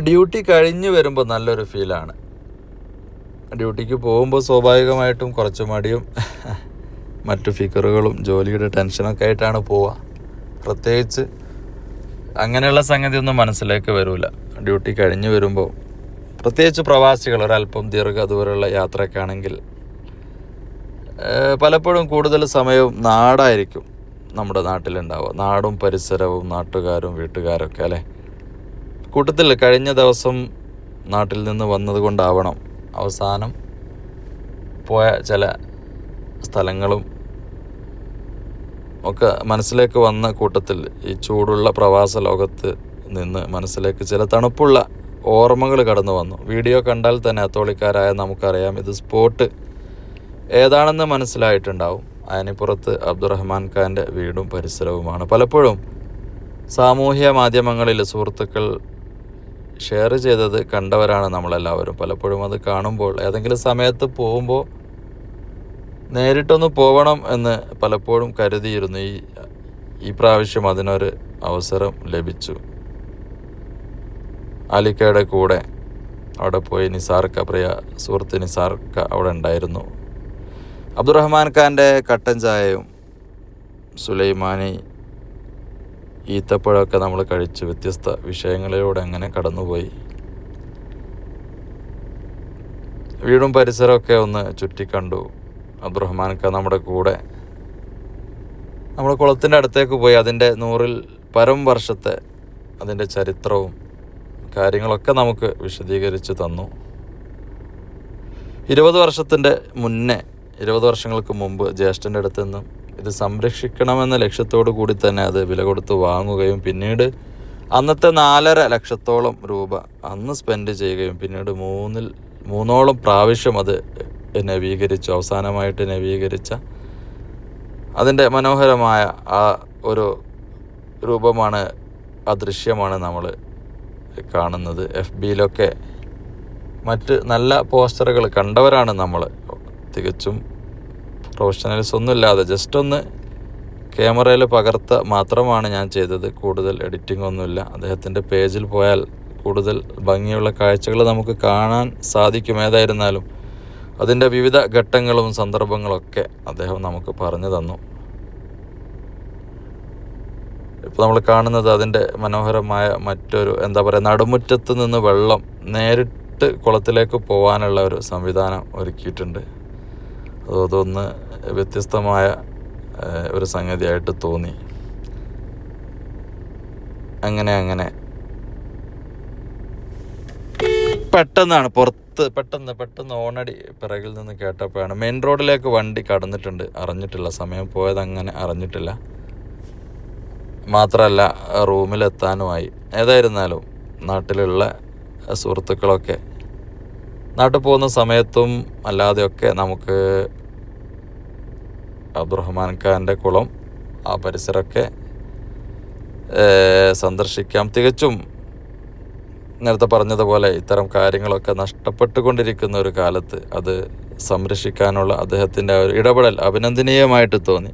Duty കഴിഞ്ഞ് വരുമ്പോൾ നല്ലൊരു ഫീലാണ്. ഡ്യൂട്ടിക്ക് പോകുമ്പോൾ സ്വാഭാവികമായിട്ടും കുറച്ച് മടിയും മറ്റു ഫിക്കറുകളും ജോലിയുടെ ടെൻഷനൊക്കെ ആയിട്ടാണ് പോവുക. പ്രത്യേകിച്ച് അങ്ങനെയുള്ള സംഗതി ഒന്നും മനസ്സിലേക്ക് വരില്ല. ഡ്യൂട്ടി കഴിഞ്ഞ് വരുമ്പോൾ പ്രത്യേകിച്ച് പ്രവാസികൾ ഒരല്പം ദീർഘദൂരമുള്ള യാത്രയ്ക്കാണെങ്കിൽ പലപ്പോഴും കൂടുതൽ സമയവും നാടായിരിക്കും നമ്മുടെ നാട്ടിലുണ്ടാവുക. നാടും പരിസരവും നാട്ടുകാരും വീട്ടുകാരൊക്കെ അല്ലേ. കൂട്ടത്തിൽ കഴിഞ്ഞ ദിവസം നാട്ടിൽ നിന്ന് വന്നതുകൊണ്ടാവണം അവസാനം പോയ ചില സ്ഥലങ്ങളും ഒക്കെ മനസ്സിലേക്ക് വന്ന കൂട്ടത്തിൽ ഈ ചൂടുള്ള പ്രവാസ ലോകത്ത് നിന്ന് മനസ്സിലേക്ക് ചില തണുപ്പുള്ള ഓർമ്മകൾ കടന്നു വന്നു. വീഡിയോ കണ്ടാൽ തന്നെ അത്തോളിക്കാരായ നമുക്കറിയാം ഇത് സ്പോട്ട് ഏതാണെന്ന് മനസ്സിലായിട്ടുണ്ടാവും. അയനിപ്പുറത്ത് അബ്ദുറഹ്മാൻ ഖാൻ്റെ വീടും പരിസരവുമാണ്. പലപ്പോഴും സാമൂഹ്യ മാധ്യമങ്ങളിൽ സുഹൃത്തുക്കൾ ഷെയർ ചെയ്തത് കണ്ടവരാണ് നമ്മളെല്ലാവരും. പലപ്പോഴും അത് കാണുമ്പോൾ ഏതെങ്കിലും സമയത്ത് പോകുമ്പോൾ നേരിട്ടൊന്ന് പോകണം എന്ന് പലപ്പോഴും കരുതിയിരുന്നു. ഈ പ്രാവശ്യം അതിനൊരു അവസരം ലഭിച്ചു. ആലിക്കയുടെ കൂടെ അവിടെ പോയി നിസാർക്ക, പ്രിയ സുഹൃത്ത് നിസാർക്ക അവിടെ ഉണ്ടായിരുന്നു. അബ്ദുറഹ്മാൻ ഖാൻ്റെ കട്ടൻ ചായയും സുലൈമാനി ഈത്തപ്പഴമൊക്കെ നമ്മൾ കഴിച്ച് വ്യത്യസ്ത വിഷയങ്ങളിലൂടെ അങ്ങനെ കടന്നുപോയി. വീടും പരിസരമൊക്കെ ഒന്ന് ചുറ്റിക്കണ്ടു. അബ്ദുറഹ്മാൻ ഖാൻ നമ്മുടെ കൂടെ നമ്മൾ കുളത്തിൻ്റെ അടുത്തേക്ക് പോയി അതിൻ്റെ 100-ൽ പരം വർഷത്തെ അതിൻ്റെ ചരിത്രവും കാര്യങ്ങളൊക്കെ നമുക്ക് വിശദീകരിച്ച് തന്നു. 20 വർഷങ്ങൾക്ക് മുമ്പ് ജ്യേഷ്ഠൻ്റെ അടുത്ത് നിന്നും ഇത് സംരക്ഷിക്കണമെന്ന ലക്ഷ്യത്തോടു കൂടി തന്നെ അത് വില കൊടുത്ത് വാങ്ങുകയും പിന്നീട് അന്നത്തെ 4.5 ലക്ഷത്തോളം രൂപ അന്ന് സ്പെൻഡ് ചെയ്യുകയും പിന്നീട് 3ഓളം പ്രാവശ്യം അത് നവീകരിച്ചു. അവസാനമായിട്ട് നവീകരിച്ച അതിൻ്റെ മനോഹരമായ ആ ഒരു രൂപമാണ്, ആ ദൃശ്യമാണ് നമ്മൾ കാണുന്നത്. FBയിലൊക്കെ മറ്റ് നല്ല പോസ്റ്ററുകൾ കണ്ടവരാണ് നമ്മൾ. തികച്ചും പ്രൊഫഷണൽസ് ഒന്നുമില്ലാതെ ജസ്റ്റ് ഒന്ന് ക്യാമറയിൽ പകർത്ത മാത്രമാണ് ഞാൻ ചെയ്തത്. കൂടുതൽ എഡിറ്റിംഗ് ഒന്നുമില്ല. അദ്ദേഹത്തിൻ്റെ പേജിൽ പോയാൽ കൂടുതൽ ഭംഗിയുള്ള കാഴ്ചകൾ നമുക്ക് കാണാൻ സാധിക്കും. ഏതായിരുന്നാലും അതിൻ്റെ വിവിധ ഘട്ടങ്ങളും സന്ദർഭങ്ങളൊക്കെ അദ്ദേഹം നമുക്ക് പറഞ്ഞു തന്നു. ഇപ്പോൾ നമ്മൾ കാണുന്നത് അതിൻ്റെ മനോഹരമായ മറ്റൊരു നടുമുറ്റത്ത് നിന്ന് വെള്ളം നേരിട്ട് കുളത്തിലേക്ക് പോകാനുള്ള ഒരു സംവിധാനം ഒരുക്കിയിട്ടുണ്ട്. അതൊന്ന് വ്യത്യസ്തമായ ഒരു സംഗതിയായിട്ട് തോന്നി. അങ്ങനെ പെട്ടെന്നാണ് പെട്ടെന്ന് ഓണടി പിറകിൽ നിന്ന് കേട്ടപ്പോഴാണ്. മെയിൻ റോഡിലേക്ക് വണ്ടി കടന്നിട്ടുണ്ട്. അറിഞ്ഞിട്ടില്ല, സമയം പോയത് അങ്ങനെ അറിഞ്ഞിട്ടില്ല. മാത്രമല്ല റൂമിലെത്താനുമായി. ഏതായിരുന്നാലും നാട്ടിലുള്ള സുഹൃത്തുക്കളൊക്കെ നാട്ടിൽ പോകുന്ന സമയത്തും അല്ലാതെയൊക്കെ നമുക്ക് അബ്ദുറഹ്മാൻ ഖാൻ്റെ കുളം, ആ പരിസരമൊക്കെ സന്ദർശിക്കാം. തികച്ചും നേരത്തെ പറഞ്ഞതുപോലെ ഇത്തരം കാര്യങ്ങളൊക്കെ നഷ്ടപ്പെട്ടുകൊണ്ടിരിക്കുന്ന ഒരു കാലത്ത് അത് സംരക്ഷിക്കാനുള്ള അദ്ദേഹത്തിൻ്റെ ഒരു ഇടപെടൽ അഭിനന്ദനീയമായിട്ട് തോന്നി.